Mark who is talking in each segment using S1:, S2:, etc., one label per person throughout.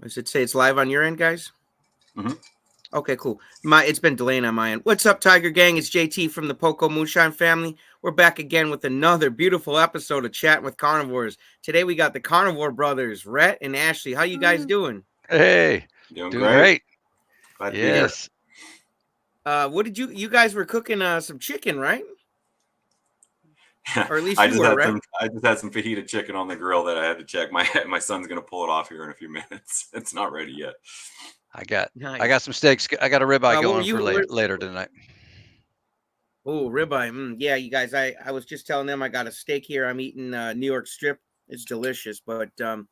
S1: I should say it's live on your end, guys.
S2: Mm-hmm.
S1: Okay, cool. It's been delaying on my end. What's up, Tiger Gang? It's JT from the Poko Moonshine family. We're back again with another beautiful episode of Chatting with Carnivores. Today we got the Carnivore Brothers, Rhett and Ashley. How you guys doing?
S3: Hey,
S2: Doing
S3: doing
S2: great.
S3: great.
S2: Glad to be here.
S3: Yes.
S1: What did you guys were cooking some chicken, right? Or at least
S2: I
S1: you
S2: just
S1: were,
S2: had
S1: right?
S2: I just had some fajita chicken on the grill that I had to check. My son's gonna pull it off here in a few minutes. It's not ready yet.
S3: I got
S1: Nice.
S3: some steaks. I got a ribeye
S1: What were
S3: going for
S1: you?
S3: later tonight.
S1: Oh, ribeye. Yeah, you guys. I was just telling them I got a steak here. I'm eating New York strip. It's delicious. But where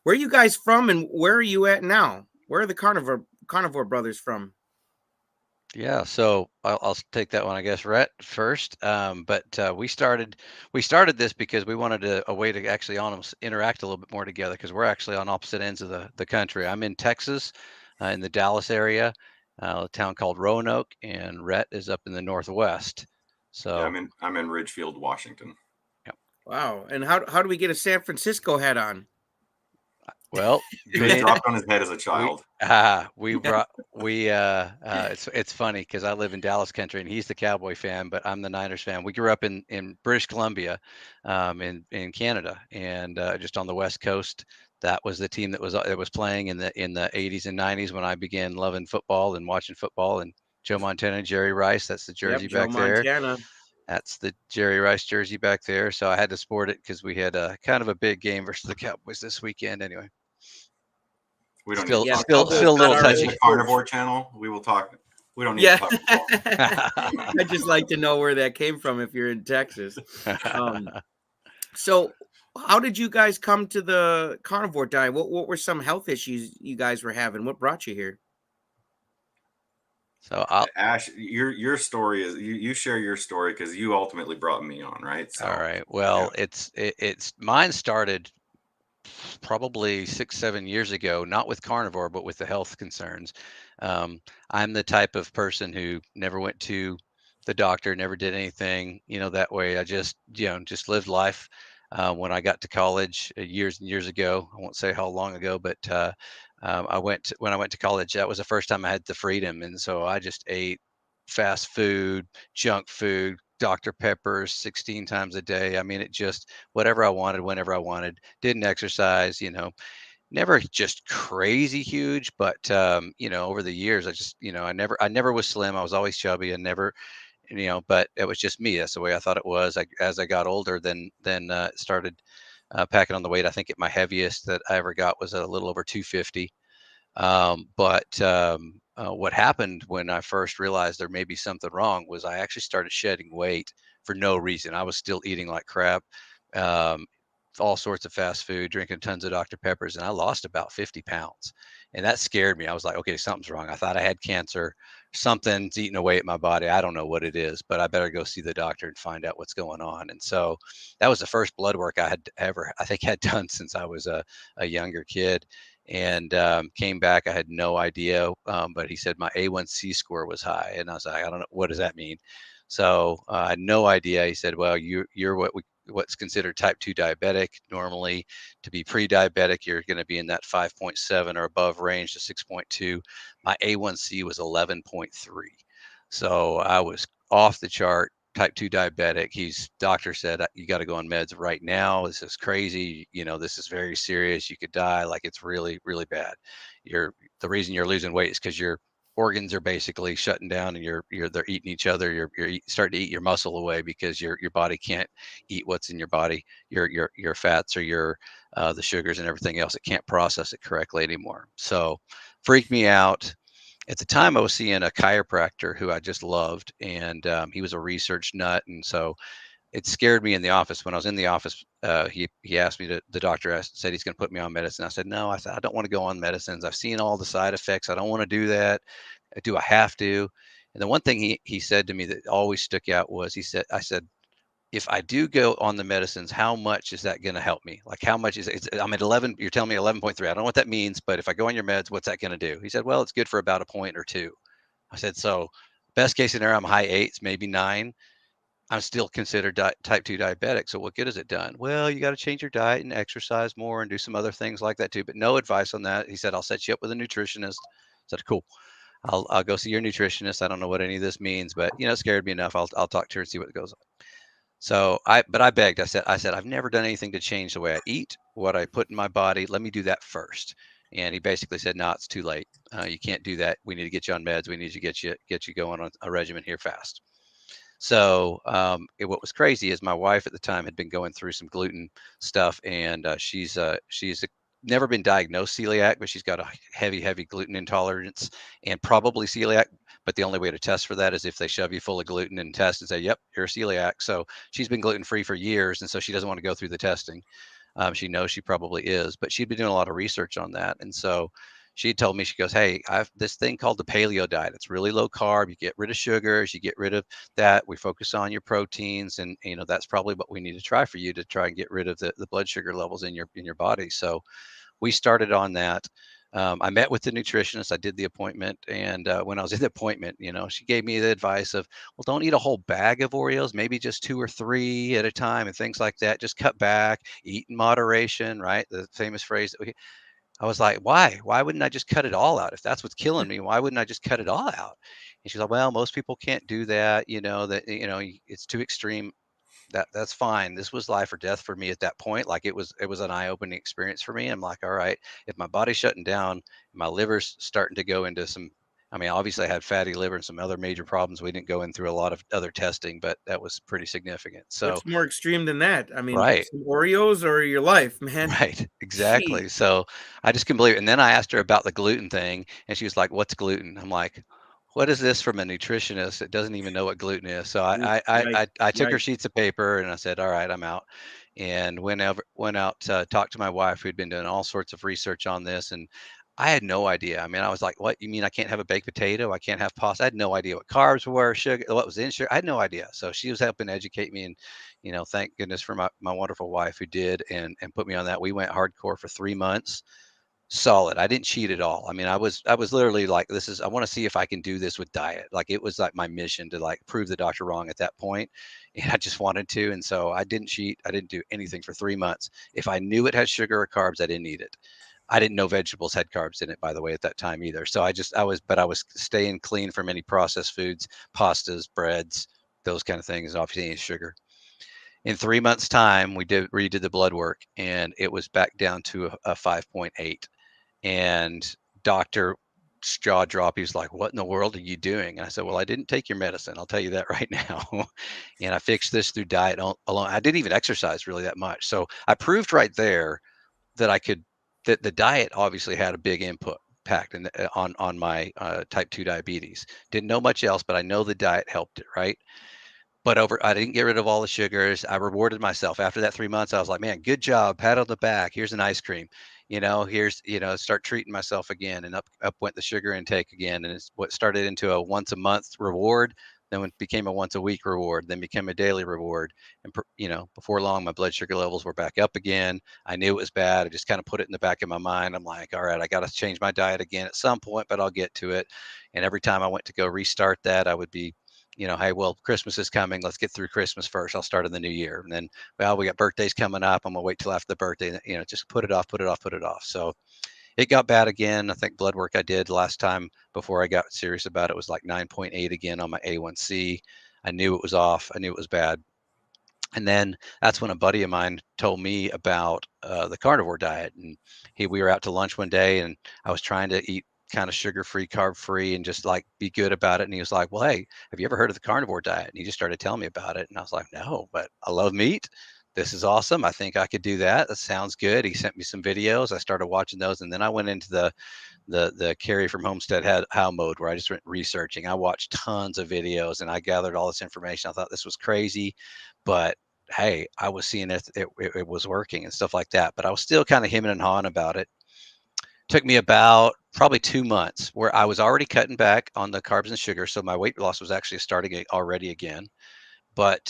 S1: are you guys from, and where are you at now? Where are the Carnivore Brothers from?
S3: Yeah, so I'll take that one, I guess, Rhett first. But we started this because we wanted a way to actually almost interact a little bit more together because we're actually on opposite ends of the country. I'm in Texas, in the Dallas area, a town called Roanoke, and Rhett is up in the Northwest. So
S2: Yeah, I'm in Ridgefield, Washington.
S1: Wow. And how do we get a San Francisco hat on?
S3: well,
S2: It was dropped on his head as a child.
S3: It's funny because I live in Dallas country and he's the Cowboy fan, but I'm the Niners fan. We grew up in British Columbia, in Canada, and just on the West Coast. That was the team that was playing in the 80s and 90s when I began loving football and watching football. And Joe Montana, Jerry Rice, that's the jersey
S1: Joe
S3: back there.
S1: Montana.
S3: That's the Jerry Rice jersey back there. So I had to sport it because we had a kind of a big game versus the Cowboys this weekend. Anyway.
S2: We don't
S3: Still
S2: need to talk
S3: a little touchy.
S2: The Carnivore channel. We will talk. We don't need to talk football.
S1: I just like to know where that came from if you're in Texas. So how did you guys come to the carnivore diet? What were some health issues you guys were having? What brought you here?
S3: So
S2: Ash, your story is you share your story because you ultimately brought me on, right? So,
S3: all right. Well, yeah. It's mine started probably 6-7 years ago, not with carnivore, but with the health concerns. I'm the type of person who never went to the doctor, never did anything, that way. I just lived life. When I got to college years and years ago, I won't say how long ago, but when I went to college, that was the first time I had the freedom. And so I just ate fast food, junk food, Dr. Peppers 16 times a day. I mean, it just whatever I wanted, whenever I wanted. Didn't exercise, never just crazy huge, but over the years, I just, I never was slim. I was always chubby and never, but it was just me. That's the way I thought it was. As I got older, then started packing on the weight. I think my heaviest that I ever got was a little over 250. What happened when I first realized there may be something wrong was I actually started shedding weight for no reason. I was still eating like crap, all sorts of fast food, drinking tons of Dr. Peppers, and I lost about 50 pounds. And that scared me. I was like, okay, something's wrong. I thought I had cancer. Something's eating away at my body. I don't know what it is, but I better go see the doctor and find out what's going on. And so that was the first blood work I had had done since I was a younger kid. And came back. I had no idea, but he said my A1C score was high, and I was like, I don't know, what does that mean? So I had no idea. He said, well, you're what's considered type 2 diabetic. Normally, to be pre-diabetic, you're going to be in that 5.7 or above range to 6.2. My A1C was 11.3, so I was off the chart. Type 2 diabetic. Doctor said, you got to go on meds right now. This is crazy. This is very serious. You could die. Like, it's really, really bad. The reason you're losing weight is because your organs are basically shutting down and they're eating each other. You're starting to eat your muscle away because your body can't eat what's in your body, your fats or the sugars and everything else. It can't process it correctly anymore. So freaked me out. At the time, I was seeing a chiropractor who I just loved, and he was a research nut. And so it scared me in the office. When I was in the office, he asked me the doctor said he's going to put me on medicine. I said, no, I don't want to go on medicines. I've seen all the side effects. I don't want to do that. Do I have to? And the one thing he said to me that always stuck out was, I said, if I do go on the medicines, how much is that going to help me? Like, how much is it? I'm at 11. You're telling me 11.3. I don't know what that means, but if I go on your meds, what's that going to do? He said, well, it's good for about a point or two. I said, so best case scenario, I'm high 8s, maybe 9. I'm still considered type 2 diabetic. So what good has it done? Well, you got to change your diet and exercise more and do some other things like that too. But no advice on that. He said, I'll set you up with a nutritionist. I said, cool. I'll go see your nutritionist. I don't know what any of this means, but it scared me enough. I'll talk to her and see what goes on. So I begged. I said, I've never done anything to change the way I eat, what I put in my body. Let me do that first. And he basically said, no, it's too late. You can't do that. We need to get you on meds. We need to get you going on a regimen here fast. So what was crazy is my wife at the time had been going through some gluten stuff, and she's never been diagnosed celiac, but she's got a heavy gluten intolerance and probably celiac. But the only way to test for that is if they shove you full of gluten and test and say, "Yep, you're celiac." So she's been gluten free for years, and so she doesn't want to go through the testing. She knows she probably is, but she'd been doing a lot of research on that, and so she told me, she goes, "Hey, I've this thing called the paleo diet. It's really low carb. You get rid of sugars, you get rid of that. We focus on your proteins, and that's probably what we need to try for you to try and get rid of the blood sugar levels in your body." So we started on that. I met with the nutritionist. I did the appointment, and when I was in the appointment, she gave me the advice of, well, don't eat a whole bag of Oreos, maybe just 2 or 3 at a time, and things like that. Just cut back, eat in moderation, right? The famous phrase that I was like, why? Why wouldn't I just cut it all out? If that's what's killing me, why wouldn't I just cut it all out? And she's like, well, most people can't do that. It's too extreme. That's fine. This was life or death for me at that point. Like it was an eye-opening experience for me. I'm like, all right, if my body's shutting down, my liver's starting to go into some, I mean, obviously I had fatty liver and some other major problems. We didn't go in through a lot of other testing, but that was pretty significant. So,
S1: What's more extreme than that? I mean,
S3: right.
S1: some Oreos or your life, man.
S3: Right,
S1: Jeez.
S3: exactly. So I just couldn't believe it. And then I asked her about the gluten thing, and she was like, "What's gluten?" I'm like, "What is this from a nutritionist that doesn't even know what gluten is?" So
S1: Yikes,
S3: I took her
S1: yikes.
S3: sheets of paper and I said, "All right, I'm out." And went out to talk to my wife, who'd been doing all sorts of research on this, and I had no idea. I mean, I was like, "What? You mean I can't have a baked potato? I can't have pasta?" I had no idea what carbs were, sugar, what was in sugar. I had no idea. So she was helping educate me, and thank goodness for my wonderful wife who did and put me on that. We went hardcore for 3 months, solid. I didn't cheat at all. I mean, I was literally like, I want to see if I can do this with diet. Like it was like my mission to like prove the doctor wrong at that point, and I just wanted to. And so I didn't cheat. I didn't do anything for 3 months. If I knew it had sugar or carbs, I didn't eat it. I didn't know vegetables had carbs in it, by the way, at that time either. So I was staying clean from any processed foods, pastas, breads, those kind of things, obviously any sugar. In 3 months' time, we redid the blood work, and it was back down to a 5.8. And doctor jaw drop. He was like, "What in the world are you doing?" And I said, "Well, I didn't take your medicine. I'll tell you that right now." And I fixed this through diet alone. I didn't even exercise really that much. So I proved right there that that the diet obviously had a big impact on my type 2 diabetes. Didn't know much else, but I know the diet helped it, right? But I didn't get rid of all the sugars. I rewarded myself after that 3 months. I was like, man, good job. Pat on the back. Here's an ice cream. Start treating myself again. And up went the sugar intake again. And it's what started into a once a month reward. Then it became a once a week reward, then became a daily reward. And, before long, my blood sugar levels were back up again. I knew it was bad. I just kind of put it in the back of my mind. I'm like, all right, I got to change my diet again at some point, but I'll get to it. And every time I went to go restart that, I would be hey, well, Christmas is coming. Let's get through Christmas first. I'll start in the new year. And then, well, we got birthdays coming up. I'm gonna wait till after the birthday. Just put it off, put it off, put it off. So it got bad again. I think blood work I did last time before I got serious about it was like 9.8 again on my A1C. I knew it was off. I knew it was bad. And then that's when a buddy of mine told me about the carnivore diet. And we were out to lunch one day, and I was trying to eat kind of sugar-free, carb-free, and just like be good about it. And he was like, "Well, hey, have you ever heard of the carnivore diet?" And he just started telling me about it. And I was like, "No, but I love meat. This is awesome. I think I could do that. That sounds good." He sent me some videos. I started watching those, and then I went into the Carrie from Homestead How mode, where I just went researching. I watched tons of videos and I gathered all this information. I thought this was crazy, but hey, I was seeing it was working and stuff like that. But I was still kind of hemming and hawing about it. Took me about probably 2 months where I was already cutting back on the carbs and sugar, so my weight loss was actually starting already again. But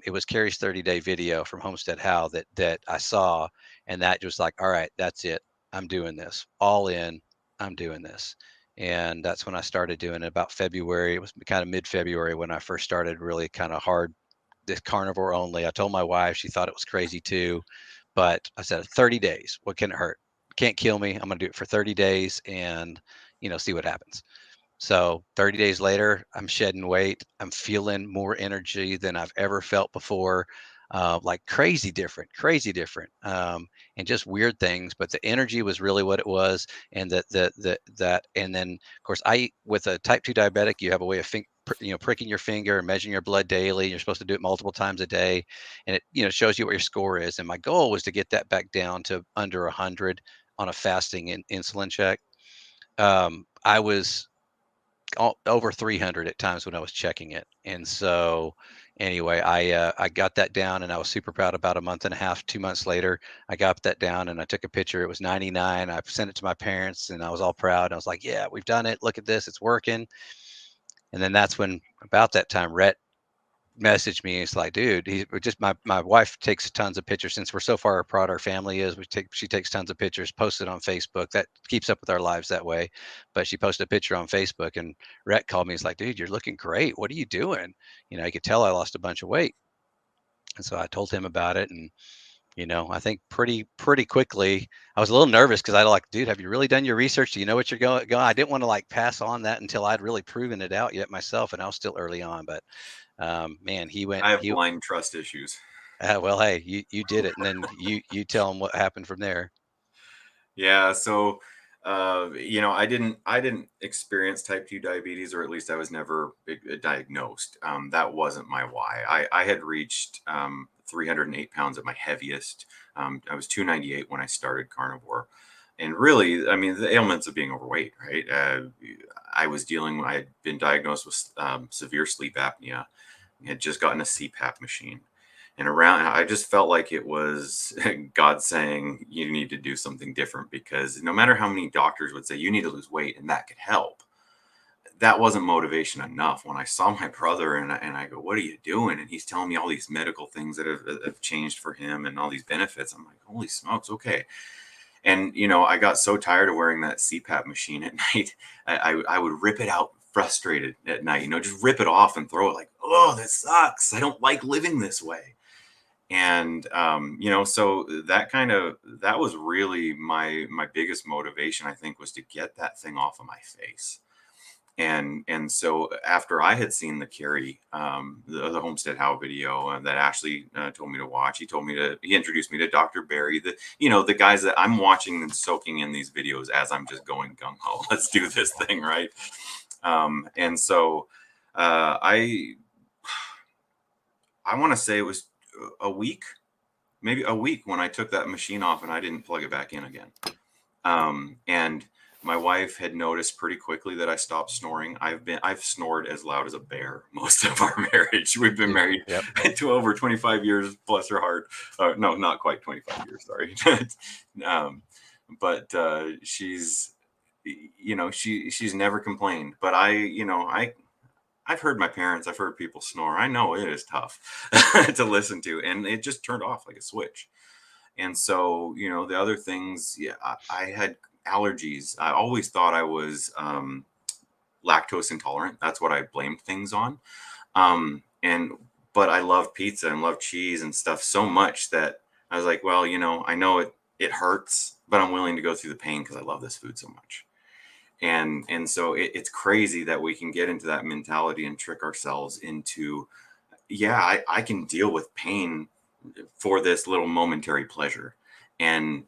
S3: it was Carrie's 30-day video from Homestead How that I saw, and that was like, all right, that's it. I'm doing this all in. I'm doing this. And that's when I started doing it about February. It was kind of mid-February when I first started really kind of hard this carnivore only. I told my wife, she thought it was crazy too, but I said 30 days. What can it hurt? Can't kill me. I'm going to do it for 30 days and, see what happens. So 30 days later, I'm shedding weight. I'm feeling more energy than I've ever felt before. Like crazy different, and just weird things. But the energy was really what it was, and and then of course with a type 2 diabetic, you have a way of pricking your finger and measuring your blood daily. You're supposed to do it multiple times a day, and it shows you what your score is. And my goal was to get that back down to under 100 on a fasting insulin check. I was over 300 at times when I was checking it. And so anyway, I got that down, and I was super proud. About a month and a half, 2 months later, I got that down, and I took a picture. It was 99. I sent it to my parents, and I was all proud. I was like, yeah, we've done it. Look at this. It's working. And then that's when, about that time, Rhett messaged me. It's like, dude, my wife takes tons of pictures. Since we're so far apart, our family is, she takes tons of pictures, posts it on Facebook. That keeps up with our lives that way. But she posted a picture on Facebook, and Rhett called me. He's like, dude, you're looking great. What are you doing? I could tell I lost a bunch of weight. And so I told him about it. And I think pretty quickly, I was a little nervous because I like, dude, have you really done your research? Do you know what you're going? I didn't want to like pass on that until I'd really proven it out yet myself, and I was still early on. But man,
S2: I have blind trust issues.
S3: Well, hey, you did it, and then you tell them what happened from there.
S2: Yeah, so I didn't experience type 2 diabetes, or at least I was never diagnosed. That wasn't my why. I had reached 308 pounds at my heaviest. I was 298 when I started carnivore. And really, I mean, the ailments of being overweight, right? I had been diagnosed with severe sleep apnea. I had just gotten a CPAP machine. And I just felt like it was God saying, you need to do something different, because no matter how many doctors would say you need to lose weight and that could help, that wasn't motivation enough. When I saw my brother and I go, what are you doing? And he's telling me all these medical things that have changed for him and all these benefits. I'm like, holy smokes. Okay. And, I got so tired of wearing that CPAP machine at night. I would rip it out frustrated at night, just rip it off and throw it, like, oh, that sucks. I don't like living this way. And so that was really my biggest motivation, I think, was to get that thing off of my face. And so after I had seen the Carrie, the Homestead How video that Ashley told me to watch, he introduced me to Dr. Barry, the guys that I'm watching and soaking in these videos as I'm just going gung ho. Let's do this thing, right? And so I want to say it was maybe a week when I took that machine off and I didn't plug it back in again. And my wife had noticed pretty quickly that I stopped snoring. I've snored as loud as a bear most of our marriage. We've been married to over 25 years, bless her heart. No, not quite 25 years, sorry. But she's never complained. But I've heard my parents, I've heard people snore. I know it is tough to listen to, and it just turned off like a switch. And so, the other things, I had allergies. I always thought I was lactose intolerant. That's what I blamed things on. But I love pizza and love cheese and stuff so much that I was like, well, I know it hurts, but I'm willing to go through the pain because I love this food so much. And so it's crazy that we can get into that mentality and trick ourselves into, I can deal with pain for this little momentary pleasure. And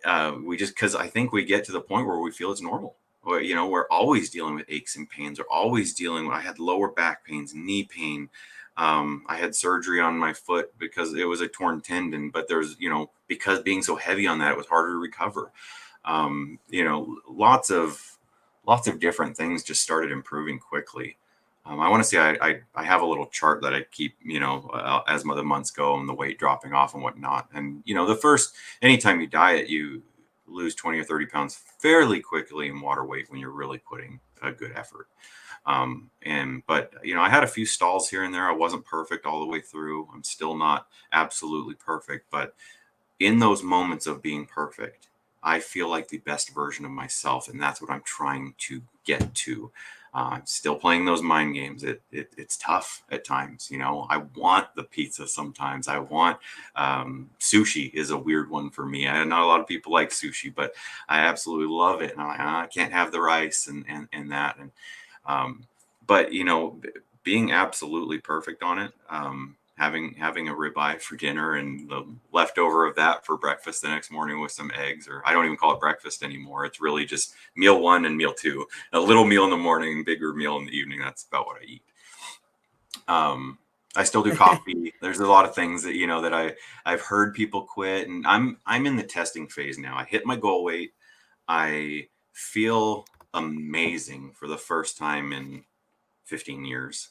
S2: because I think we get to the point where we feel it's normal. Or, we're always dealing with aches and pains. I had lower back pains, knee pain. I had surgery on my foot because it was a torn tendon, but there's, because being so heavy on that, it was harder to recover. Lots of different things just started improving quickly. I want to say I have a little chart that I keep, as the months go and the weight dropping off and whatnot. And, anytime you diet, you lose 20 or 30 pounds fairly quickly in water weight when you're really putting a good effort. But I had a few stalls here and there. I wasn't perfect all the way through. I'm still not absolutely perfect, but in those moments of being perfect, I feel like the best version of myself. And that's what I'm trying to get to. Still playing those mind games. It's tough at times. You know, I want the pizza sometimes. I want sushi is a weird one for me. I not a lot of people like sushi, but I absolutely love it. And I'm like, I can't have the rice and that. And but you know, being absolutely perfect on it. Having a ribeye for dinner and the leftover of that for breakfast the next morning with some eggs, or I don't even call it breakfast anymore. It's really just meal 1 and meal 2, a little meal in the morning, bigger meal in the evening. That's about what I eat. I still do coffee. There's a lot of things that, you know, that I've heard people quit, and I'm in the testing phase now. I hit my goal weight. I feel amazing for the first time in 15 years.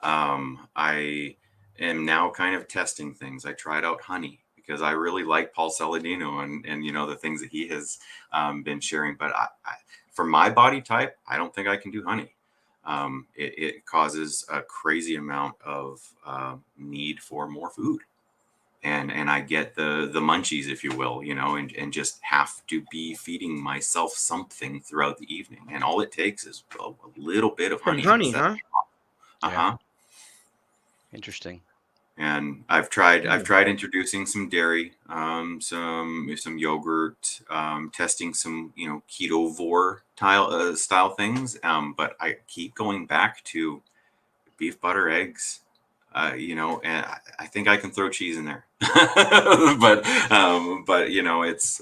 S2: I am now kind of testing things. I tried out honey because I really like Paul Saladino and you know, the things that he has been sharing. But for my body type, I don't think I can do honey. It causes a crazy amount of need for more food. And I get the munchies, if you will, you know, and just have to be feeding myself something throughout the evening. And all it takes is a little bit of
S1: Some
S2: honey.
S1: honey, huh?
S3: Yeah. Interesting.
S2: And I've tried introducing some dairy, some yogurt, testing some, you know, ketovore style things. But I keep going back to beef, butter, eggs. You know, and I think I can throw cheese in there, but you know, it's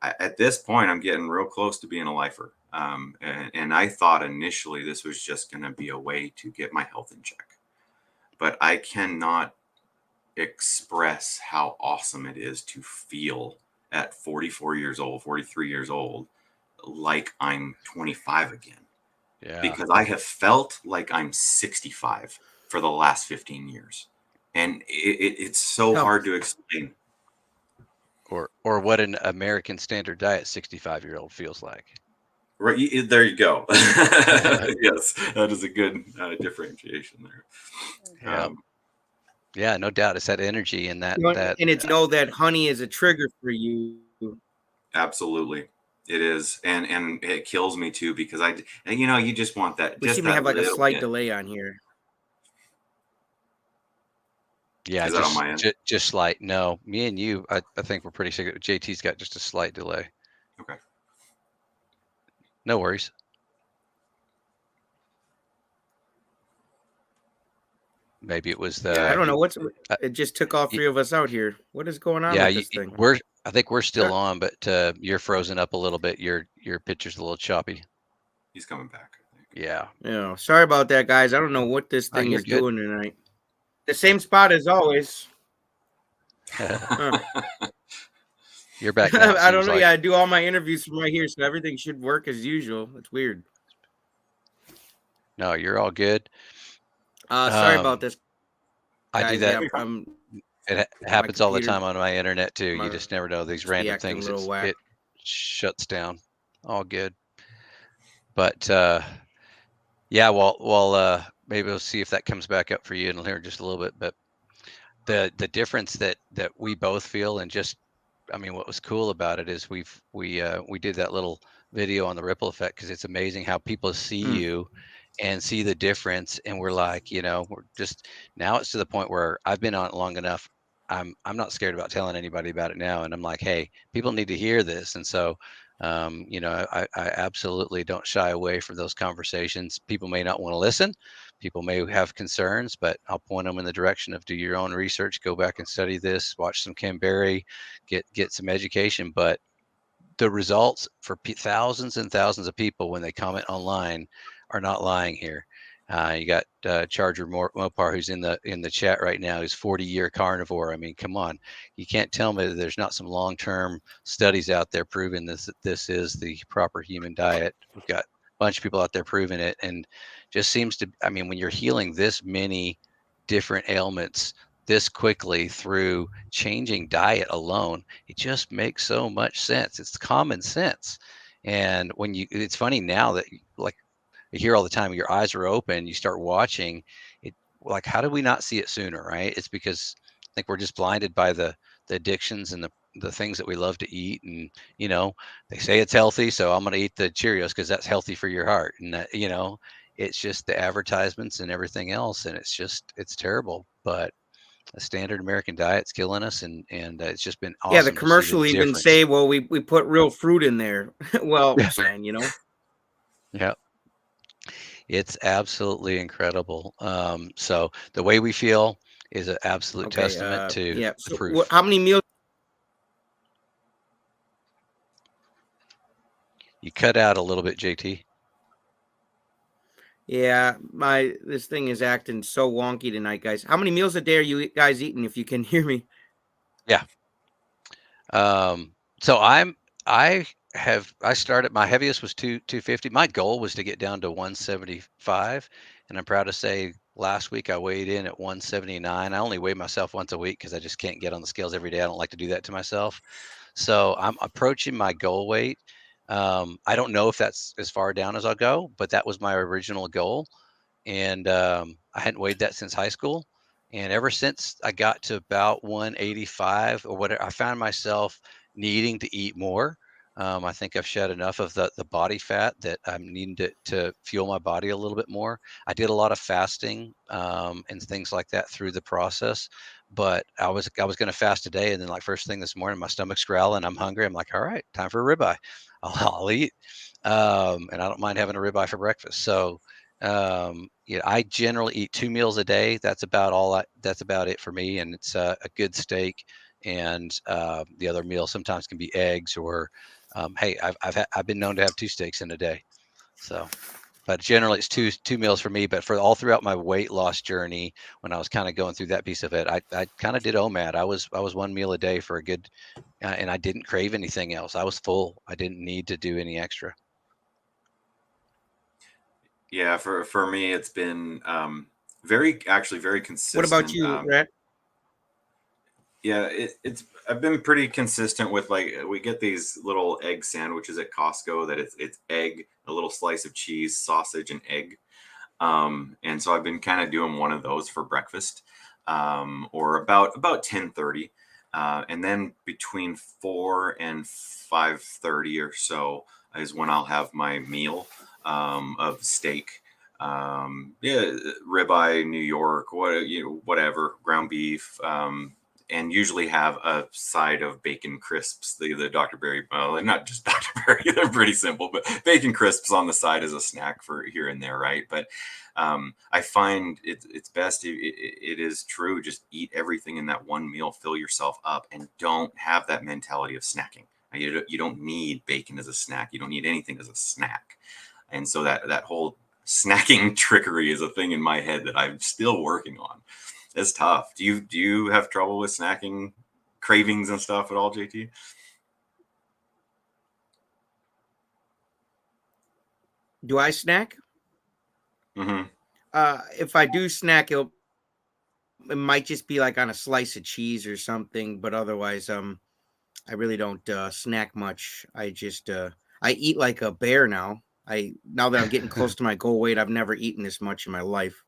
S2: at this point I'm getting real close to being a lifer. And I thought initially this was just going to be a way to get my health in check. But I cannot express how awesome it is to feel at 44 years old, 43 years old, like I'm 25 again.
S3: Yeah.
S2: Because I have felt like I'm 65 for the last 15 years. And it's so hard to explain.
S3: Or what an American Standard Diet 65-year-old feels like.
S2: Right, there you go. Yes, that is a good differentiation there.
S3: Yeah. Yeah, no doubt. It's that energy and that,
S1: You know, and it's know that honey is a trigger for you.
S2: Absolutely, it is, and it kills me too because you know, you just want that.
S1: We
S2: just
S1: seem to
S2: that
S1: have like a
S2: little
S1: slight
S2: bit.
S1: delay on here.
S3: Yeah,
S2: Is that on my end?
S3: just slight. No, me and you, I think we're pretty sick. JT's got just a slight delay.
S2: Okay.
S3: No worries. Maybe it was the.
S2: Yeah,
S1: I don't know what's. It just took all 3 of us out here. What is going on with this thing?
S3: I think we're still on, but you're frozen up a little bit. Your picture's a little choppy.
S2: He's coming back, I think.
S3: Yeah.
S1: Yeah. Sorry about that, guys. I don't know what this thing
S3: you're
S1: is
S3: good.
S1: doing tonight. The same spot as always.
S3: You're back now.
S1: I don't know. Yeah, I do all my interviews from right here, so everything should work as usual. It's weird.
S3: No, you're all good.
S1: Sorry about this.
S3: I
S1: guys.
S3: do that.
S1: Yeah,
S3: it happens all the time on my internet too. You just never know these random things. It shuts down. All good. But yeah, well, maybe we'll see if that comes back up for you in here just a little bit. But the difference that we both feel, and just, I mean, what was cool about it is we did that little video on the ripple effect, because it's amazing how people see you and see the difference. And we're like, you know, we're just, now it's to the point where I've been on it long enough. I'm not scared about telling anybody about it now. And I'm like, hey, people need to hear this. And so, you know, I absolutely don't shy away from those conversations. People may not want to listen. People may have concerns, but I'll point them in the direction of do your own research, go back and study this, watch some Kim Berry, get some education. But the results for thousands and thousands of people when they comment online are not lying here. You got Charger Mopar, who's in the chat right now, who's 40-year carnivore. I mean, come on, you can't tell me that there's not some long-term studies out there proving this is the proper human diet. We've got a bunch of people out there proving it, and just seems to, I mean, when you're healing this many different ailments this quickly through changing diet alone, it just makes so much sense. It's common sense. And when it's funny now that, like, I hear all the time, your eyes are open, you start watching it, like, how did we not see it sooner? Right? It's because think we're just blinded by the addictions and the things that we love to eat. And, you know, they say it's healthy, so I'm going to eat the Cheerios because that's healthy for your heart. And that, you know, it's just the advertisements and everything else. And it's terrible, but a standard American diet's killing us. And it's just been
S1: Yeah, the
S3: awesome to see the
S1: commercial even
S3: difference.
S1: say, well, we put real fruit in there. Well, man, you know.
S3: Yeah. It's absolutely incredible. So the way we feel is an absolute
S1: Okay,
S3: testament to
S1: yeah.
S3: the
S1: So
S3: proof.
S1: how many meals?
S3: You cut out a little bit, JT.
S1: Yeah, this thing is acting so wonky tonight, guys. How many meals a day are you guys eating, if you can hear me?
S3: Yeah. So I started, my heaviest was 250. My goal was to get down to 175. And I'm proud to say last week I weighed in at 179. I only weigh myself once a week because I just can't get on the scales every day. I don't like to do that to myself. So I'm approaching my goal weight. I don't know if that's as far down as I'll go, but that was my original goal. And I hadn't weighed that since high school. And ever since I got to about 185 or whatever, I found myself needing to eat more. I think I've shed enough of the body fat that I'm needing to fuel my body a little bit more. I did a lot of fasting and things like that through the process, but I was going to fast today, and then like first thing this morning, my stomach's growling, I'm hungry. I'm like, all right, time for a ribeye. I'll eat, and I don't mind having a ribeye for breakfast. So you know, I generally eat 2 meals a day. That's about that's about it for me. And it's a good steak. And the other meal sometimes can be eggs or, hey, I've been known to have 2 steaks in a day. So, but generally it's two meals for me. But for all throughout my weight loss journey, when I was kind of going through that piece of it, I kind of did OMAD. I was 1 meal a day for a good, and I didn't crave anything else. I was full. I didn't need to do any extra.
S2: Yeah, for me, it's been very
S1: What about
S2: consistent.
S1: you, Rhett?
S2: Yeah, it's I've been pretty consistent with, like, we get these little egg sandwiches at Costco that it's egg, a little slice of cheese, sausage, and egg. And so I've been kind of doing one of those for breakfast, or about 10:30, and then between 4 and 5:30 or so is when I'll have my meal of steak. Yeah, ribeye, New York, whatever, ground beef. And usually have a side of bacon crisps, the Dr. Berry, well, not just Dr. Berry, they're pretty simple, but bacon crisps on the side as a snack for here and there, right? But I find it's best, it is true, just eat everything in that one meal, fill yourself up, and don't have that mentality of snacking. You don't need bacon as a snack. You don't need anything as a snack. And so that whole snacking trickery is a thing in my head that I'm still working on. It's tough. Do you have trouble with snacking cravings and stuff at all, JT?
S1: Do I snack?
S2: Mm-hmm.
S1: If I do snack, it might just be like on a slice of cheese or something. But otherwise, I really don't snack much. I eat like a bear now. Now that I'm getting close to my goal weight, I've never eaten this much in my life.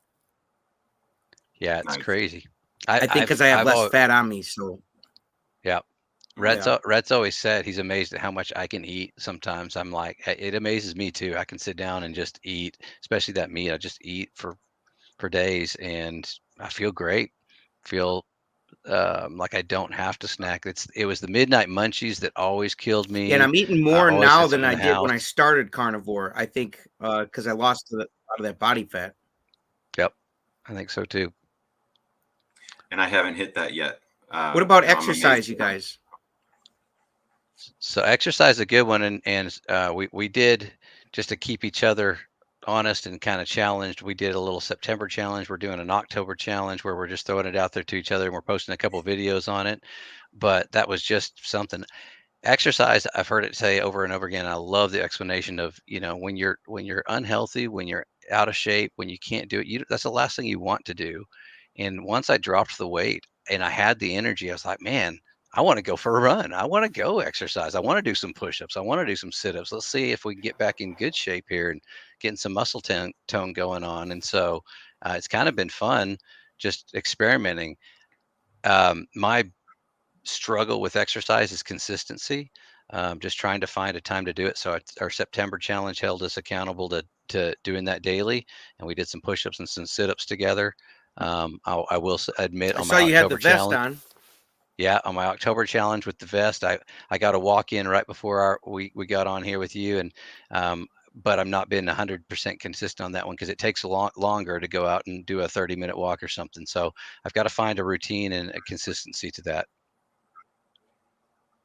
S3: Yeah, it's
S2: Nice.
S3: crazy.
S1: I think because I have
S3: I've
S1: less
S3: always,
S1: fat on me. So
S3: yeah.
S1: yeah.
S3: Rhett's always said he's amazed at how much I can eat. Sometimes I'm like, it amazes me too. I can sit down and just eat, especially that meat. I just eat for days, and I feel great. Feel like I don't have to snack. It was the midnight munchies that always killed
S1: Yeah, and
S3: me.
S1: I'm eating
S3: I
S1: more
S3: always
S1: now
S3: had
S1: than
S3: something in
S1: I
S3: the
S1: did when
S3: house.
S1: I started carnivore. I think because I lost a lot of that body fat.
S3: Yep, I think so too.
S2: And I haven't hit that yet.
S1: What about
S2: I'm amazed.
S1: exercise, you guys?
S3: So exercise is a good one, and we did, just to keep each other honest and kind of challenged. We did a little September challenge. We're doing an October challenge where we're just throwing it out there to each other, and we're posting a couple videos on it. But that was just something. Exercise, I've heard it say over and over again. I love the explanation of, when you're unhealthy, when you're out of shape, when you can't do it, that's the last thing you want to do. And once I dropped the weight and I had the energy, I was like, man, I want to go for a run. I want to go exercise. I want to do some push-ups. I want to do some sit-ups. Let's see if we can get back in good shape here and getting some muscle tone going on. And so it's kind of been fun just experimenting. My struggle with exercise is consistency. Just trying to find a time to do it. So our September challenge held us accountable to doing that daily, and we did some push-ups and some sit-ups together. I will admit
S1: I
S3: on
S1: saw
S3: my
S1: you had the
S3: October
S1: vest
S3: challenge.
S1: on.
S3: Yeah, on my October challenge with the vest, I got a walk in right before we got on here with you, and but I'm not been 100% consistent on that one because it takes a lot longer to go out and do a 30-minute walk or something. So I've got to find a routine and a consistency to that.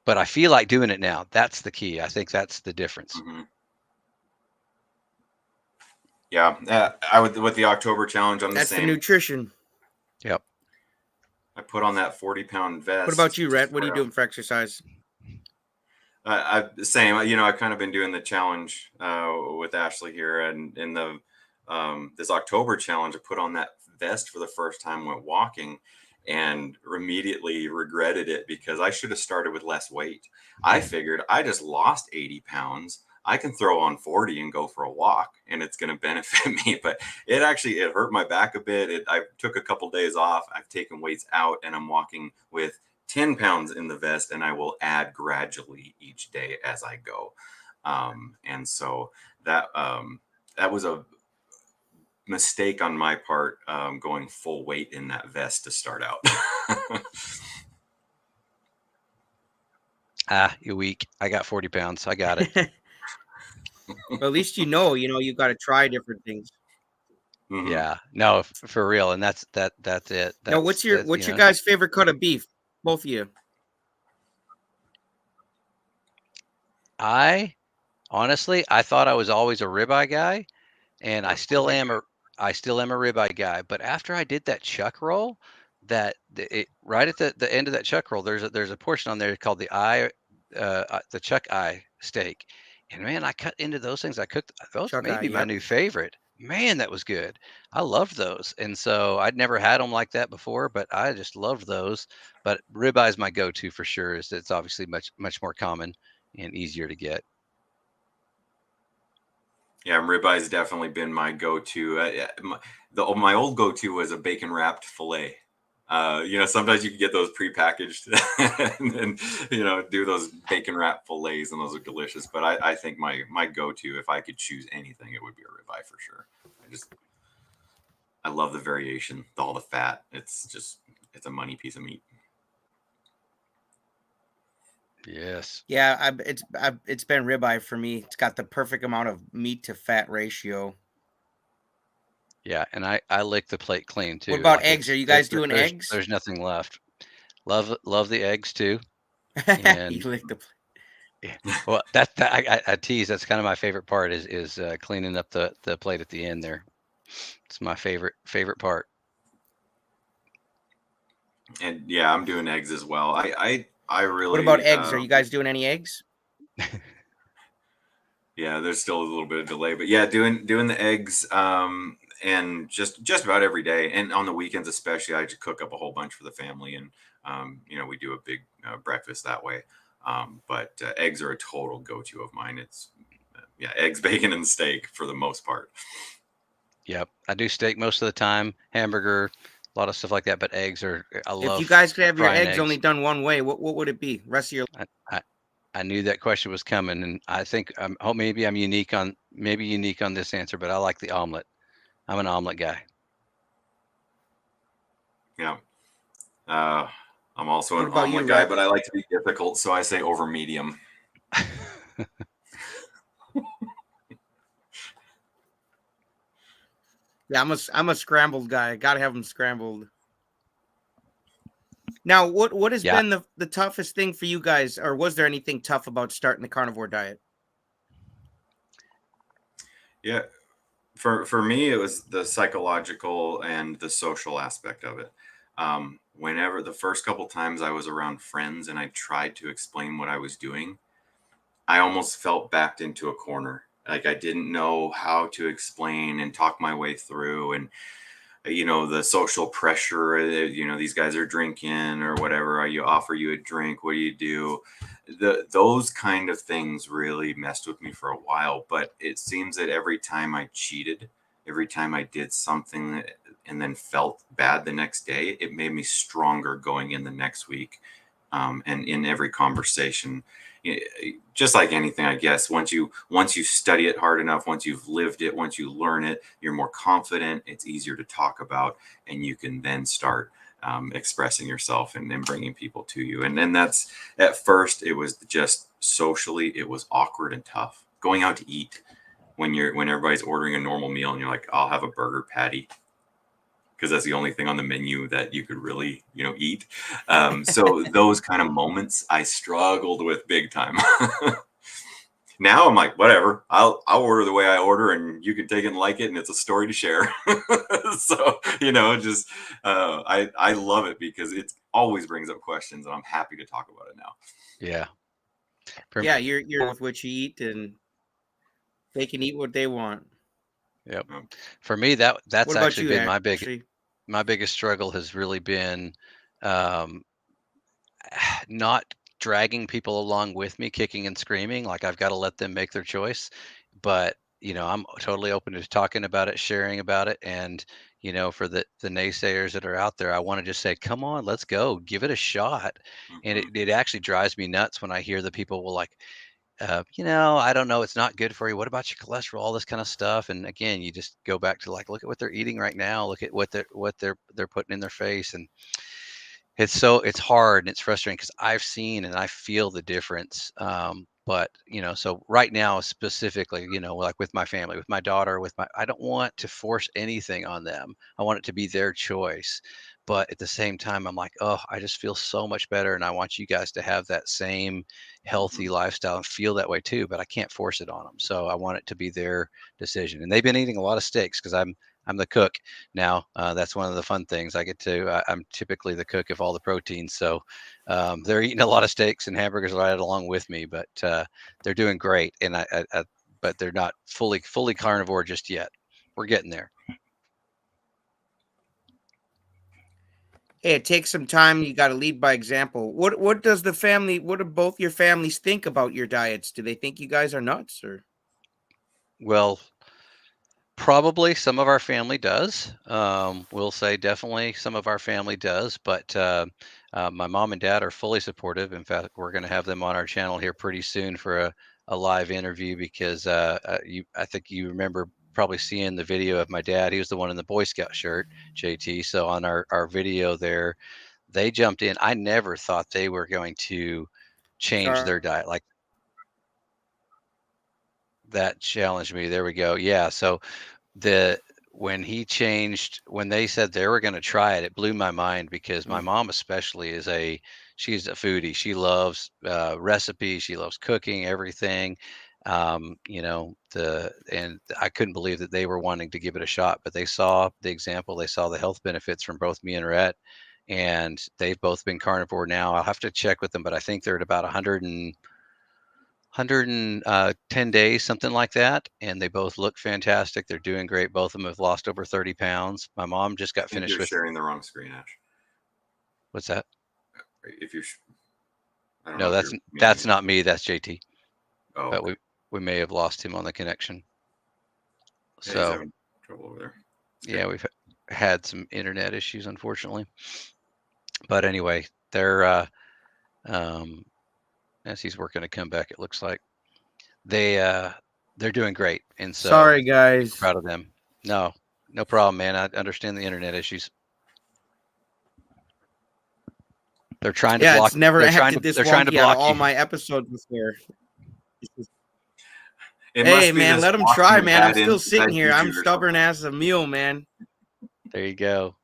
S3: But I feel like doing it now. That's the key. I think that's the difference.
S2: Mm-hmm. Yeah, I would with the October challenge. I'm
S1: That's
S2: the
S1: the
S2: same.
S1: nutrition.
S3: Yep.
S2: I put on that 40-pound vest.
S1: What about you, Rhett? What are you doing for exercise?
S2: Same. You know, I've kind of been doing the challenge with Ashley here, and in the this October challenge, I put on that vest for the first time, went walking, and immediately regretted it because I should have started with less weight. I figured I just lost 80 pounds. I can throw on 40 and go for a walk, and it's going to benefit me. But it hurt my back a bit. I took a couple days off. I've taken weights out, and I'm walking with 10 pounds in the vest, and I will add gradually each day as I go. And so that was a mistake on my part, going full weight in that vest to start out.
S3: You're weak. I got 40 pounds. I got it.
S1: Well, at least you know you got to try different things.
S2: Mm-hmm.
S3: Yeah, no, for real. And that's it.
S1: Now, what's your guys' favorite cut of beef? Both of you.
S3: Honestly, I thought I was always a ribeye guy, and I still am a ribeye guy. But after I did that chuck roll, right at the end of that chuck roll, there's a portion on there called the chuck eye steak, and man, I cut into those things. I cooked those.
S1: Chuck eye,
S3: Maybe my
S1: yep.
S3: new favorite. Man, that was good. I loved those, and so I'd never had them like that before, but I just loved those. But ribeye is my go-to for sure. It's obviously much more common and easier to get.
S2: Yeah, ribeye definitely been my go-to. My old go-to was a bacon wrapped fillet. You know, sometimes you can get those prepackaged and then, you know, do those bacon wrap fillets, and those are delicious. But I think my go-to, if I could choose anything, it would be a ribeye for sure. I love the variation, all the fat. It's a money piece of meat.
S3: Yes.
S1: Yeah, it's been ribeye for me. It's got the perfect amount of meat to fat ratio.
S3: Yeah, and I lick the plate clean too.
S1: What about
S3: Like
S1: eggs? Are you guys doing eggs?
S3: There's nothing left. Love the eggs too.
S1: You
S3: And
S1: lick the
S3: yeah, well, I tease. That's kind of my favorite part is cleaning up the plate at the end there. It's my favorite part.
S2: And yeah, I'm doing eggs as well. I really.
S1: What about eggs? Are you guys doing any eggs?
S2: Yeah, there's still a little bit of delay, but yeah, doing the eggs, and just about every day, and on the weekends especially, I just cook up a whole bunch for the family, and you know, we do a big breakfast that way. But eggs are a total go-to of mine. It's yeah, eggs, bacon, and steak for the most part.
S3: Yep, I do steak most of the time, hamburger, a lot of stuff like that. But eggs are I love.
S1: If you guys could have your
S3: frying
S1: eggs only done one way, what would it be? Rest of your
S3: I knew that question was coming, and I think maybe I'm unique on this answer, but I like the omelet. I'm an omelet guy.
S2: Yeah. I'm also
S1: What
S2: an
S1: about you,
S2: omelet guy,
S1: Rhett?
S2: but I like to be difficult, so I say over medium.
S1: Yeah, I'm a scrambled guy. Got to have them scrambled. Now, what has
S3: Yeah.
S1: been the toughest thing for you guys, or was there anything tough about starting the carnivore diet?
S2: Yeah, for me, it was the psychological and the social aspect of it. Whenever the first couple times I was around friends and I tried to explain what I was doing, I almost felt backed into a corner. Like I didn't know how to explain and talk my way through, and you know, the social pressure. You know, these guys are drinking or whatever. You offer you a drink. What do you do? Those kind of things really messed with me for a while. But it seems that every time I cheated, every time I did something and then felt bad the next day, it made me stronger going in the next week. And in every conversation, just like anything, I guess, once you study it hard enough, once you've lived it, once you learn it, you're more confident. It's easier to talk about, and you can then start expressing yourself and then bringing people to you. And then that's, at first, it was just socially, it was awkward and tough going out to eat when everybody's ordering a normal meal and you're like, I'll have a burger patty, because that's the only thing on the menu that you could really, eat. So those kind of moments I struggled with big time. Now I'm like, whatever, I'll order the way I order, and you can take it and like it, and it's a story to share. So, just I love it because it always brings up questions, and I'm happy to talk about it now.
S3: Yeah.
S1: Yeah, you're with what you eat, and they can eat what they want.
S3: Yep. For me, that's actually been my biggest struggle has really been not dragging people along with me, kicking and screaming. Like, I've got to let them make their choice. But, I'm totally open to talking about it, sharing about it. And, for the naysayers that are out there, I want to just say, come on, let's go, give it a shot. And it actually drives me nuts when I hear the people will like, I don't know, it's not good for you. What about your cholesterol? All this kind of stuff. And again, you just go back to like, look at what they're eating right now. Look at what they're putting in their face. And it's hard and it's frustrating because I've seen and I feel the difference. But so right now specifically, like with my family, with my daughter, I don't want to force anything on them. I want it to be their choice. But at the same time, I'm like, oh, I just feel so much better. And I want you guys to have that same healthy lifestyle and feel that way too, but I can't force it on them. So I want it to be their decision. And they've been eating a lot of steaks because I'm the cook now. That's one of the fun things I get to. I'm typically the cook of all the proteins, so they're eating a lot of steaks and hamburgers right along with me. But they're doing great, and but they're not fully carnivore just yet. We're getting there.
S1: Hey, it takes some time. You got to lead by example. What do both your families think about your diets? Do they think you guys are nuts, or?
S3: Well, probably some of our family does. We'll say definitely some of our family does, but my mom and dad are fully supportive. In fact, we're going to have them on our channel here pretty soon for a live interview because I think you remember probably seeing the video of my dad. He was the one in the Boy Scout shirt, JT. So on our video there, they jumped in. I never thought they were going to change their diet. Like, that challenged me. There we go. Yeah. So when they said they were going to try it, it blew my mind because my mom especially she's a foodie. She loves recipes. She loves cooking, everything. And I couldn't believe that they were wanting to give it a shot, but they saw the example. They saw the health benefits from both me and Rhett, and they've both been carnivore now. I'll have to check with them, but I think they're at about 110 days, something like that. And they both look fantastic. They're doing great. Both of them have lost over 30 pounds. My mom just got finished with.
S2: You're sharing the wrong screen, Ash.
S3: What's that?
S2: If you're, I don't
S3: no,
S2: know
S3: that's not me. That's JT.
S2: Oh,
S3: but we may have lost him on the connection.
S2: Yeah,
S3: so
S2: he's having trouble over there.
S3: Yeah, we've had some internet issues, unfortunately. But anyway, they're as he's working to come back, it looks like they're doing great. And so
S1: sorry, guys,
S3: proud of them. No problem, man. I understand the internet issues. They're trying to block.
S1: It's never acted this wonky out of all
S3: you.
S1: my episodes before.
S2: Hey,
S1: man, let them try, man. I'm still sitting here. I'm stubborn as a mule, man.
S3: There you go.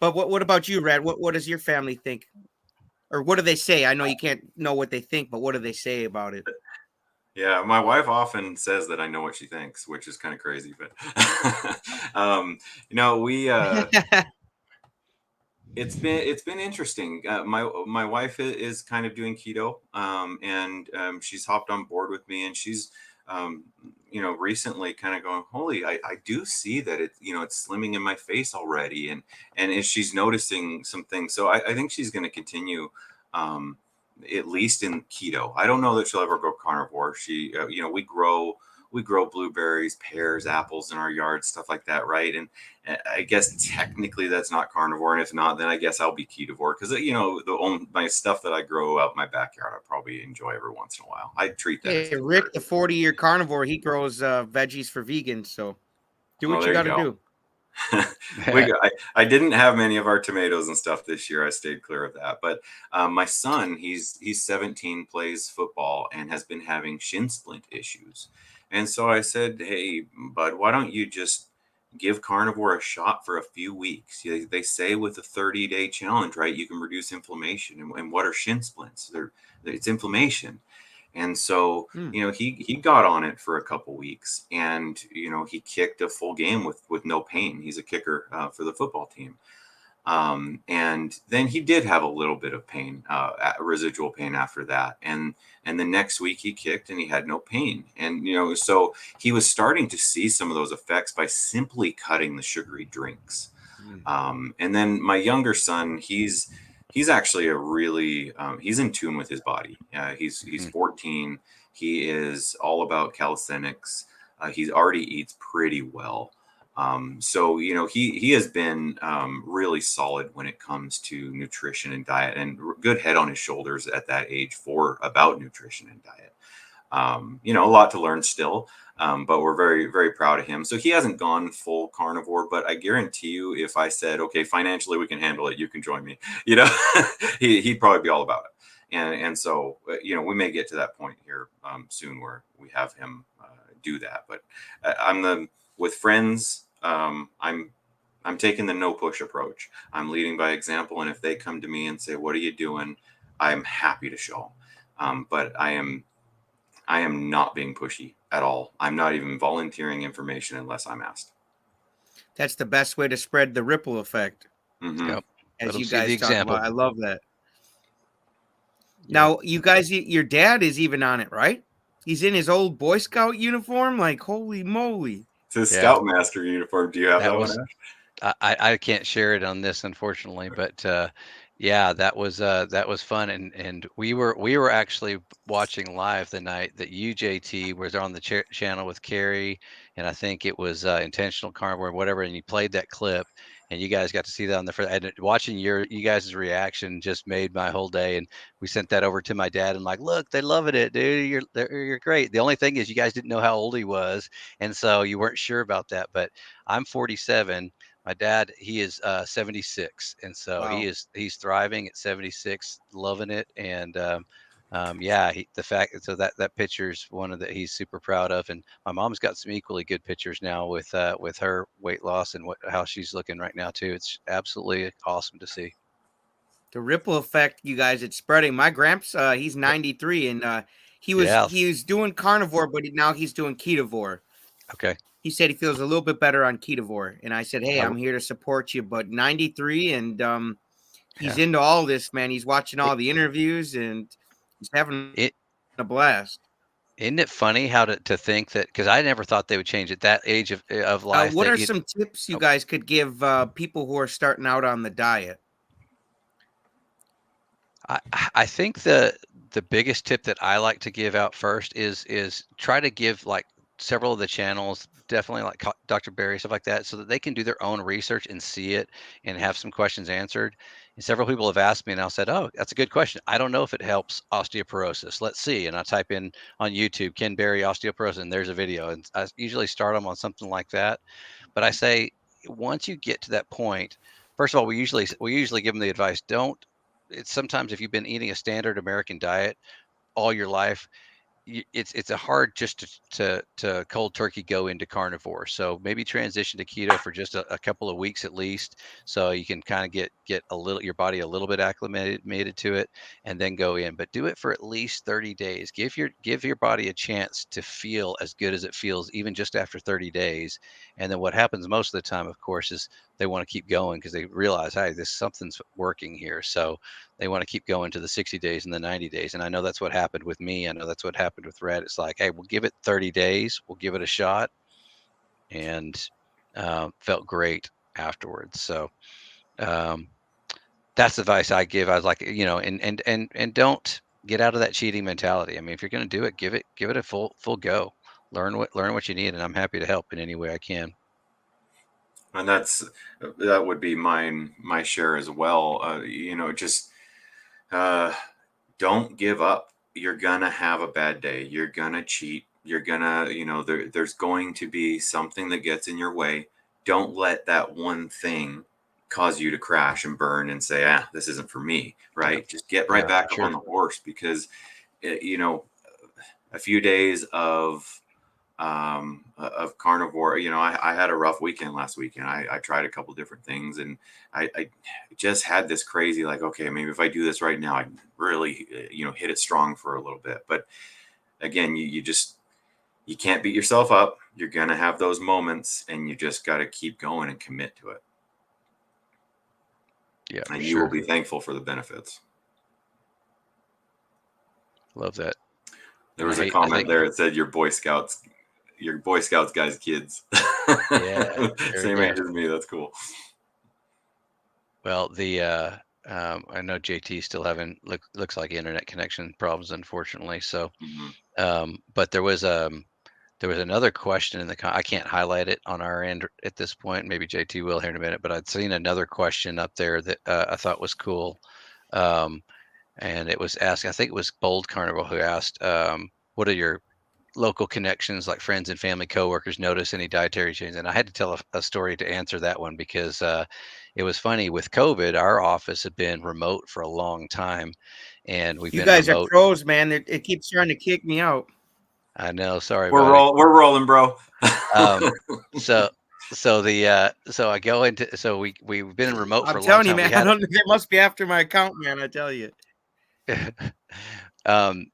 S1: But what about you, Rhett? What does your family think? Or what do they say? I know you can't know what they think, but what do they say about it?
S2: Yeah, my wife often says that I know what she thinks, which is kind of crazy. But we it's been interesting. My wife is kind of doing keto, and she's hopped on board with me, and she's recently kind of going, holy, I do see that it's slimming in my face already, and she's noticing some things. So I think she's going to continue, at least in keto. I don't know that she'll ever go carnivore. She we grow we grow blueberries, pears, apples in our yard, stuff like that, right? And I guess technically that's not carnivore, and if not, then I guess I'll be ketovore, because my stuff that I grow out in my backyard, I probably enjoy every once in a while. I treat that as
S1: Hey,
S2: dessert.
S1: Rick, the 40-year carnivore, he grows veggies for vegans. So do what you
S2: there
S1: got
S2: you
S1: to
S2: go.
S1: do.
S2: I didn't have many of our tomatoes and stuff this year. I stayed clear of that. But my son, he's 17, plays football, and has been having shin splint issues. And so I said, hey, bud, why don't you just give carnivore a shot for a few weeks? They say with a 30-day challenge, right, you can reduce inflammation. And what are shin splints? It's inflammation. And so, he got on it for a couple weeks, and, he kicked a full game with no pain. He's a kicker for the football team. And then he did have a little bit of pain, residual pain after that. And the next week he kicked and he had no pain. And, so he was starting to see some of those effects by simply cutting the sugary drinks. And then my younger son, he's actually a really, he's in tune with his body. He's 14. He is all about calisthenics. He already eats pretty well. So, he has been really solid when it comes to nutrition and diet, and good head on his shoulders at that age about nutrition and diet. A lot to learn still, but we're very, very proud of him. So he hasn't gone full carnivore, but I guarantee you, if I said, okay, financially we can handle it, you can join me, he'd probably be all about it. And so, we may get to that point here soon where we have him do that. But with friends, I'm taking the no push approach. I'm leading by example. And if they come to me and say, what are you doing? I'm happy to show. But I am not being pushy at all. I'm not even volunteering information unless I'm asked.
S1: That's the best way to spread the ripple effect.
S2: Mm-hmm.
S3: Yep.
S1: As you guys talk about. I love that.
S3: Yep.
S1: Now, you guys, your dad is even on it, right? He's in his old Boy Scout uniform. Like, holy moly.
S2: It's his Scoutmaster uniform. Do you have that one?
S3: I can't share it on this, unfortunately, but yeah, that was fun, and we were actually watching live the night that UJT was on the channel with Carrie, and I think it was Intentional Carnivore or whatever, and you played that clip, and you guys got to see that on the first. And watching you guys' reaction just made my whole day, and we sent that over to my dad, and like, look, they're loving it, dude. You're great. The only thing is you guys didn't know how old he was, and so you weren't sure about that. But I'm 47. My dad, he is 76, and so
S1: Wow.
S3: he's thriving at 76, loving it, and yeah, that picture's one that he's super proud of, and my mom's got some equally good pictures now with her weight loss and how she's looking right now too. It's absolutely awesome to see.
S1: The ripple effect, you guys, it's spreading. My gramps, he's 93, and he was doing carnivore, but now he's doing ketovore.
S3: Okay.
S1: He said he feels a little bit better on ketovore, and I said, hey, I'm here to support you. But 93, and he's into all this, man. He's watching all the interviews, and he's having a blast.
S3: Isn't it funny how to think that, because I never thought they would change at that age of life.
S1: What are some tips you guys could give people who are starting out on the diet?
S3: I think the biggest tip that I like to give out first is try to give like several of the channels, definitely like Dr. Barry, stuff like that, so that they can do their own research and see it and have some questions answered. And several people have asked me, and I said, oh, that's a good question. I don't know if it helps osteoporosis. Let's see. And I type in on YouTube, Ken Berry osteoporosis, and there's a video. And I usually start them on something like that. But I say, once you get to that point, first of all, we usually give them the advice, it's sometimes if you've been eating a standard American diet all your life, it's a hard just to cold turkey go into carnivore. So maybe transition to keto for just a couple of weeks at least, so you can kind of get your body a little bit acclimated to it, and then go in. But do it for at least 30 days. Give your body a chance to feel as good as it feels, even just after 30 days. And then what happens most of the time, of course, is they want to keep going because they realize, hey, something's working here. So they want to keep going to the 60 days and the 90 days. And I know that's what happened with me. I know that's what happened with Rhett. It's like, hey, we'll give it 30 days. We'll give it a shot. And felt great afterwards. So that's the advice I give. I was like, and don't get out of that cheating mentality. I mean, if you're going to do it, give it a full go. learn what you need, and I'm happy to help in any way I can.
S2: And that would be my share as well. Just uh, don't give up. You're gonna have a bad day. You're gonna cheat. You're gonna, there's going to be something that gets in your way. Don't let that one thing cause you to crash and burn and say, this isn't for me, right?
S3: Yep.
S2: Just get right
S3: Yeah,
S2: back
S3: for
S2: up on
S3: sure.
S2: the horse, because, a few days of carnivore, I had a rough weekend last weekend. I tried a couple different things, and I just had this crazy, like, okay, maybe if I do this right now, I can really, hit it strong for a little bit. But again, you can't beat yourself up. You're going to have those moments, and you just got to keep going and commit to it.
S3: Yeah, for
S2: And you will
S3: sure.
S2: be thankful for the benefits.
S3: Love that.
S2: There
S3: And
S2: was a
S3: I
S2: comment
S3: think,
S2: there. It said your Boy Scouts guys' kids.
S3: yeah, sure,
S2: Same
S3: yeah.
S2: age as me. That's cool.
S3: Well, I know JT still having looks like internet connection problems, unfortunately. So,
S2: Mhm.
S3: but there was another question in I can't highlight it on our end at this point. Maybe JT will here in a minute. But I'd seen another question up there that I thought was cool, and it was asked. I think it was Bold Carnival who asked, "What are your local connections, like friends and family, coworkers, notice any dietary changes?" And I had to tell a story to answer that one, because it was funny. With COVID, our office had been remote for a long time, and we've
S1: You
S3: been
S1: guys are
S3: remote.
S1: pros, man. It keeps trying to kick me out.
S3: I know, sorry,
S2: We're
S3: buddy.
S2: rolling, bro.
S3: Um, so so I go into we've been remote for
S1: I'm
S3: a long
S1: telling you,
S3: time.
S1: man.
S3: We
S1: I
S3: had
S1: don't. They must be after my account, man. I tell you.
S3: um,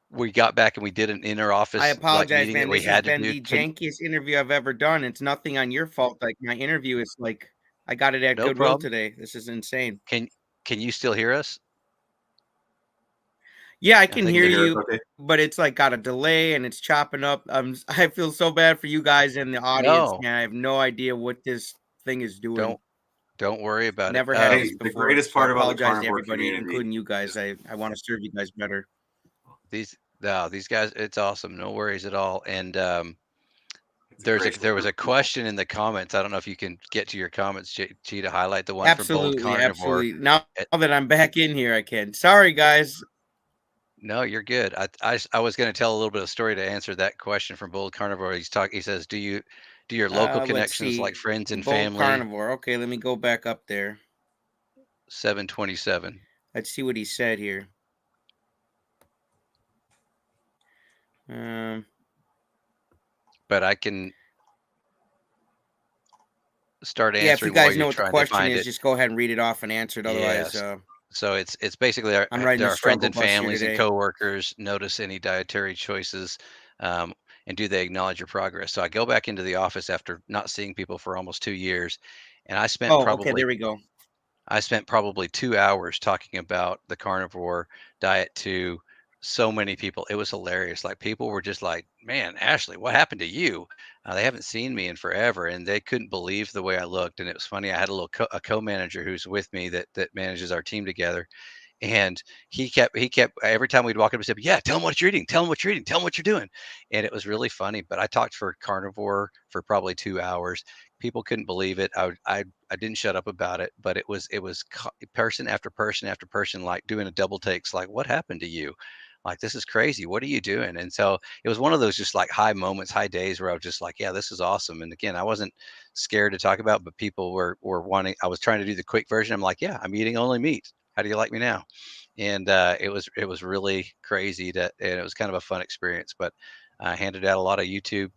S3: we got back and we did an inner
S1: I
S3: office like
S1: apologize,
S3: meeting that
S1: man.
S3: we
S1: This has
S3: had to
S1: been
S3: do.
S1: the jankiest interview I've ever done. It's nothing on your fault. Like, my interview is like, I got it at
S3: No
S1: Goodwill
S3: problem.
S1: today. This is insane.
S3: Can you still hear us?
S1: Yeah, I
S3: I
S1: can
S3: think
S1: hear
S2: Can you hear us
S1: you,
S2: okay?
S1: but it's like got a delay and it's chopping up. I feel so bad for you guys in the audience,
S3: No,
S1: man. I have no idea what this thing is doing.
S3: don't don't worry about it.
S1: Never had this
S2: Hey, the
S1: before.
S2: greatest
S1: So I
S2: part about the
S1: apologize to
S2: carnivore
S1: everybody,
S2: community
S1: including you guys.
S2: is
S1: I want to serve you guys better.
S3: These guys, it's awesome. No worries at all. And
S2: it's a gracious
S3: there was
S2: group
S3: a
S2: of people.
S3: question in the comments. I don't know if you can get to your comments, G, to highlight the one from Bold
S1: Absolutely,
S3: Carnivore.
S1: absolutely. Now
S3: Uh,
S1: that I'm back in here, I can. Sorry, guys.
S3: No, you're good. I was going to tell a little bit of story to answer that question from Bold Carnivore. He says, do your local
S1: Let's
S3: connections, like
S1: see.
S3: friends and
S1: Bold
S3: family,
S1: Carnivore. Okay, let me go back up there.
S3: 727.
S1: Let's see what he said here. Um,
S3: But I can start
S1: yeah, if you
S3: answering while
S1: guys
S3: you're
S1: know what the
S3: trying to
S1: question
S3: find
S1: is,
S3: it.
S1: just go ahead and read it off and answer it. Otherwise,
S3: Yes. So it's basically
S1: I'm riding the
S3: our friends
S1: struggle
S3: and
S1: bus here
S3: families and
S1: today.
S3: coworkers notice any dietary choices, um, and do they acknowledge your progress? So I go back into the office after not seeing people for almost 2 years, and
S1: Oh, okay, there we go.
S3: I spent probably 2 hours talking about the carnivore diet to so many people. It was hilarious. Like, people were just like, "Man, Ashley, what happened to you?" They haven't seen me in forever, and they couldn't believe the way I looked. And it was funny. I had a co-manager who's with me that manages our team together, and he kept every time we'd walk up and say, "Yeah, tell him what you're eating. Tell him what you're eating. Tell him what you're doing." And it was really funny. But I talked for carnivore for probably 2 hours. People couldn't believe it. I didn't shut up about it, but it was person after person after person, like doing a double takes, like, "What happened to you? Like, this is crazy. What are you doing?" And so it was one of those just like high moments, high days where I was just like, "Yeah, this is awesome." And again, I wasn't scared to talk about, but people were wanting. I was trying to do the quick version. I'm like, "Yeah, I'm eating only meat. How do you like me now?" And it was really crazy and it was kind of a fun experience. But I handed out a lot of YouTube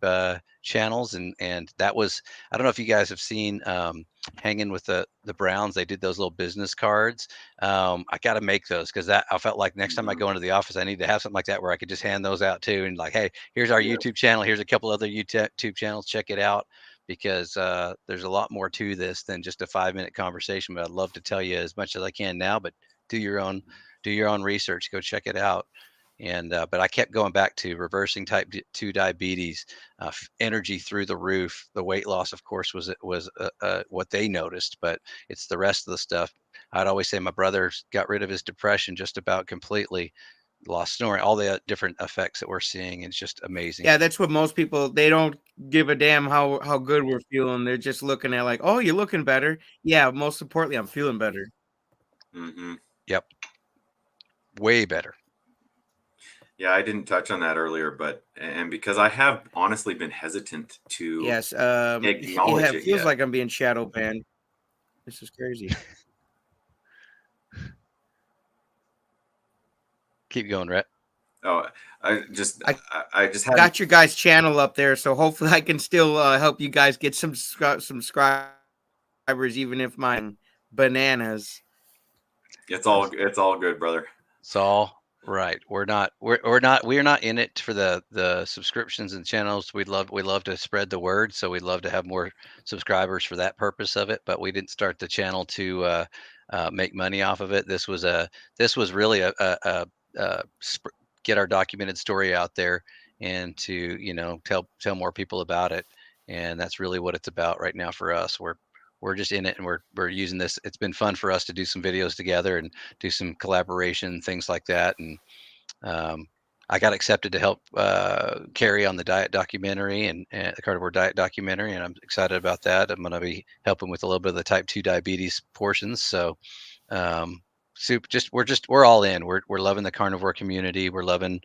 S3: channels, and that was, I don't know if you guys have seen, Hanging with the Browns. They did those little business cards. I got to make those, because that I felt like next time I
S2: Mhm.
S3: go into the office, I need to have something like that where I could just hand those out too, and like, "Hey, here's our
S2: Yeah.
S3: YouTube channel. Here's a couple other YouTube channels. Check it out." Because there's a lot more to this than just a 5-minute conversation. But I'd love to tell you as much as I can now. But do your own do your own research. Go check it out. And but I kept going back to reversing type 2 diabetes, energy through the roof. The weight loss, of course, was what they noticed, but it's the rest of the stuff. I'd always say my brother got rid of his depression just about completely lost snoring, all the different effects that we're seeing. It's just amazing.
S1: Yeah, that's what most people, they don't give a damn how good we're feeling. They're just looking at like, oh, you're looking better. Yeah, most importantly, I'm feeling better.
S2: Mm-hmm.
S3: Yep. Way better.
S2: Yeah, I didn't touch on that earlier, but because I have honestly been hesitant to
S1: Yes.
S2: acknowledge
S1: Yeah, it
S2: it
S1: feels
S2: yet.
S1: like I'm being shadow banned. This is crazy.
S2: Keep
S3: going, Rhett.
S2: Oh, I just had
S1: got your guys' channel up there, so hopefully I can still help you guys get some subscribers, even if mine bananas.
S2: It's all good, brother.
S3: It's all right. We're not in it for the subscriptions and channels. We love to spread the word, so we'd love to have more subscribers for that purpose of it. But we didn't start the channel to make money off of it. This was really a get our documented story out there and to tell more people about it. And that's really what it's about right now for us. We're just in it, and we're using this. It's been fun for us to do some videos together and do some collaboration, things like that. And I got accepted to help Carrie on the diet documentary and the Carnivore Diet documentary, and I'm excited about that. I'm going to be helping with a little bit of the type 2 diabetes portions. So we're all in. We're loving the carnivore community. We're loving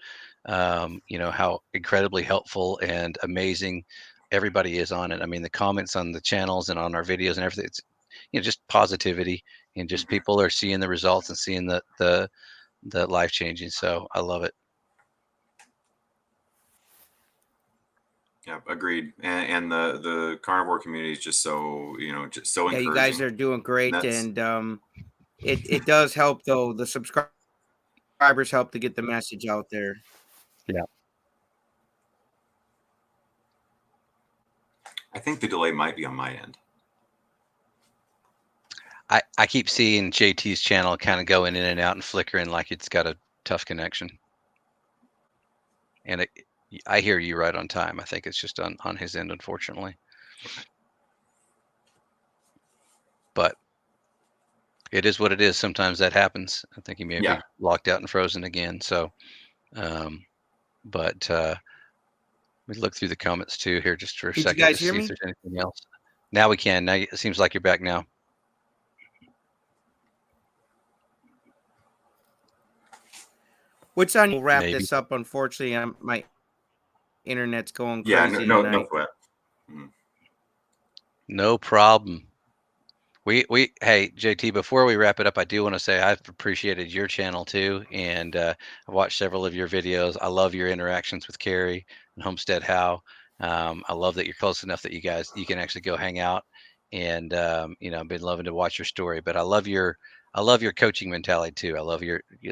S3: how incredibly helpful and amazing everybody is on it. I mean, the comments on the channels and on our videos and everything, it's just positivity, and just people are seeing the results and seeing the life changing. So I love it.
S2: Yeah, agreed. And the carnivore community is just so just so encouraging.
S1: You guys are doing great, and it does help though. The subscribers help to get the message out there.
S3: Yeah.
S2: I think the delay might be on my end.
S3: I keep seeing JT's channel kind of going in and out and flickering like it's got a tough connection. And I hear you right on time. I think it's just on his end, unfortunately.
S2: Okay.
S3: But it is what it is. Sometimes that happens. I think he may be locked out and frozen again. So, but we look through the comments too here just for a second to see if there's anything else. Now we can. Now it seems like you're back now.
S1: What's on? We'll wrap this up. Unfortunately, my internet's going crazy.
S2: Yeah, no sweat.
S3: No problem. Hey JT, before we wrap it up, I do want to say I've appreciated your channel too, and I watched several of your videos. I love your interactions with Carrie and Homestead How. I love that you're close enough that you can actually go hang out, and I've been loving to watch your story. But I love your coaching mentality too. I love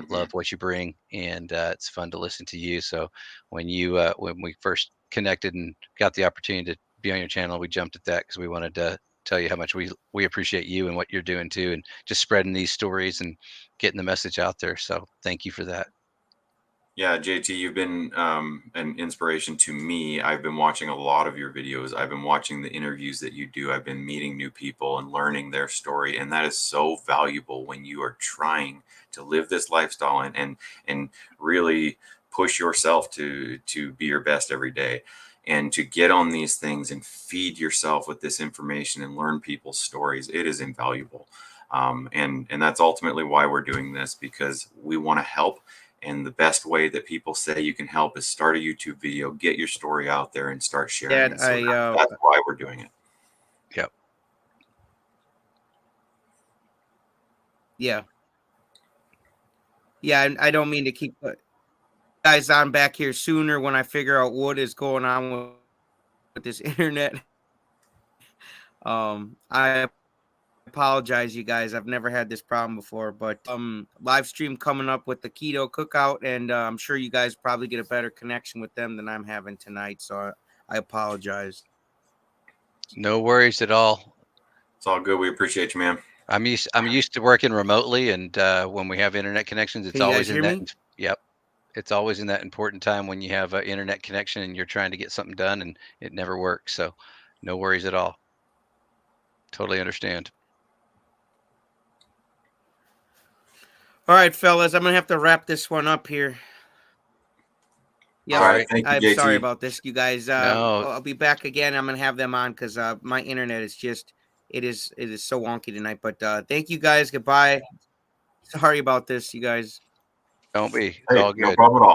S3: love what you bring, and it's fun to listen to you. So when we first connected and got the opportunity to be on your channel, we jumped at that because we wanted to tell you how much we appreciate you and what you're doing too, and just spreading these stories and getting the message out there. So thank you for that.
S2: Yeah, JT, you've been an inspiration to me. I've been watching a lot of your videos. I've been watching the interviews that you do. I've been meeting new people and learning their story, and that is so valuable when you are trying to live this lifestyle and really push yourself to be your best every day. And to get on these things and feed yourself with this information and learn people's stories, it is invaluable. And that's ultimately why we're doing this, because we want to help. And the best way that people say you can help is start a YouTube video, get your story out there, and start sharing.
S1: Yeah,
S2: so that's why we're doing it.
S3: Yep.
S1: Yeah. Yeah, and I don't mean to keep guys on back here sooner when I figure out what is going on with this internet. I apologize, you guys. I've never had this problem before, but live stream coming up with the keto cookout, and I'm sure you guys probably get a better connection with them than I'm having tonight. So I apologize.
S3: No worries at all.
S2: It's all good. We appreciate you, man.
S3: I'm used to working remotely, and when we have internet connections, it's always in that. Yep. It's always in that important time when you have an internet connection and you're trying to get something done and it never works. So no worries at all. Totally understand.
S1: All right, fellas, I'm going to have to wrap this one up here. Yeah,
S2: All right. Thank you,
S1: I'm
S2: JT.
S1: sorry about this, you guys.
S3: No.
S1: I'll be back again. I'm gonna have them on because my internet is just it is so wonky tonight. But thank you guys. Goodbye. Sorry about this, you guys.
S3: Don't be. It's
S2: Hey,
S3: all
S2: no
S3: good.
S2: problem at all.